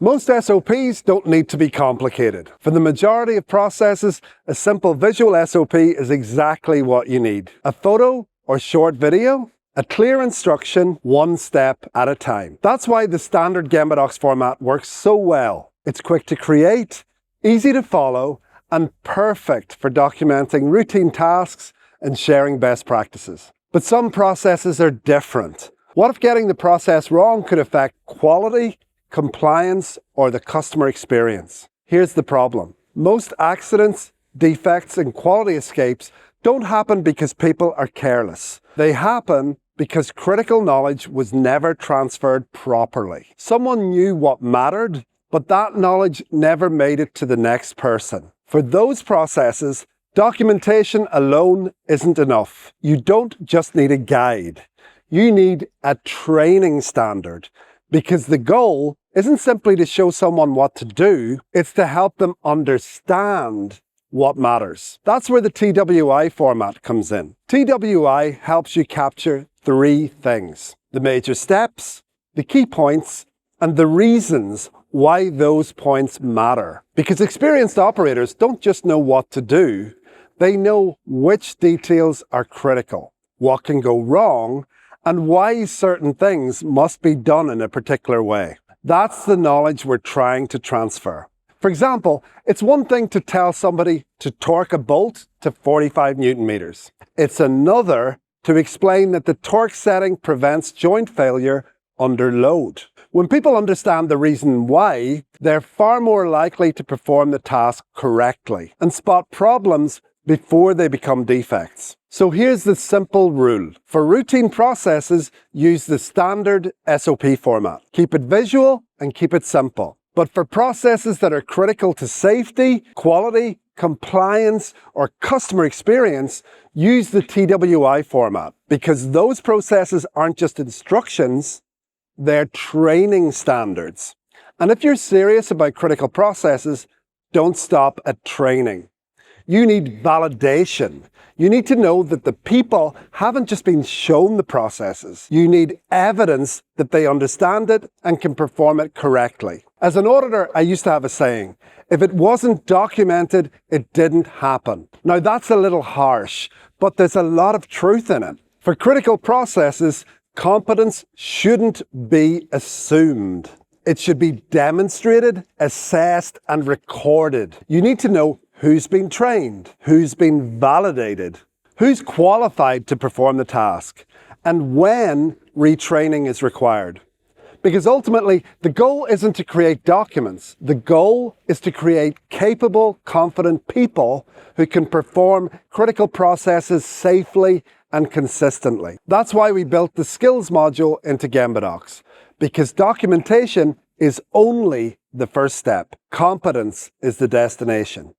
Most SOPs don't need to be complicated. For the majority of processes, a simple visual SOP is exactly what you need. A photo or short video, a clear instruction, one step at a time. That's why the standard Gemba Docs format works so well. It's quick to create, easy to follow, and perfect for documenting routine tasks and sharing best practices. But some processes are different. What if getting the process wrong could affect quality, compliance, or the customer experience? Here's the problem. Most accidents, defects, and quality escapes don't happen because people are careless. They happen because critical knowledge was never transferred properly. Someone knew what mattered, but that knowledge never made it to the next person. For those processes, documentation alone isn't enough. You don't just need a guide. You need a training standard, because the goal isn't simply to show someone what to do, it's to help them understand what matters. That's where the TWI format comes in. TWI helps you capture 3 things: the major steps, the key points, and the reasons why those points matter. Because experienced operators don't just know what to do, they know which details are critical, what can go wrong, and why certain things must be done in a particular way. That's the knowledge we're trying to transfer. For example, it's one thing to tell somebody to torque a bolt to 45 Newton meters. It's another to explain that the torque setting prevents joint failure under load. When people understand the reason why, they're far more likely to perform the task correctly and spot problems before they become defects. So here's the simple rule. For routine processes, use the standard SOP format. Keep it visual and keep it simple. But for processes that are critical to safety, quality, compliance, or customer experience, use the TWI format, because those processes aren't just instructions, they're training standards. And if you're serious about critical processes, don't stop at training. You need validation. You need to know that the people haven't just been shown the processes. You need evidence that they understand it and can perform it correctly. As an auditor, I used to have a saying, if it wasn't documented, it didn't happen. Now that's a little harsh, but there's a lot of truth in it. For critical processes, competence shouldn't be assumed. It should be demonstrated, assessed, and recorded. You need to know who's been trained, who's been validated, who's qualified to perform the task, and when retraining is required. Because ultimately, the goal isn't to create documents. The goal is to create capable, confident people who can perform critical processes safely and consistently. That's why we built the skills module into Gemba Docs, because documentation is only the first step. Competence is the destination.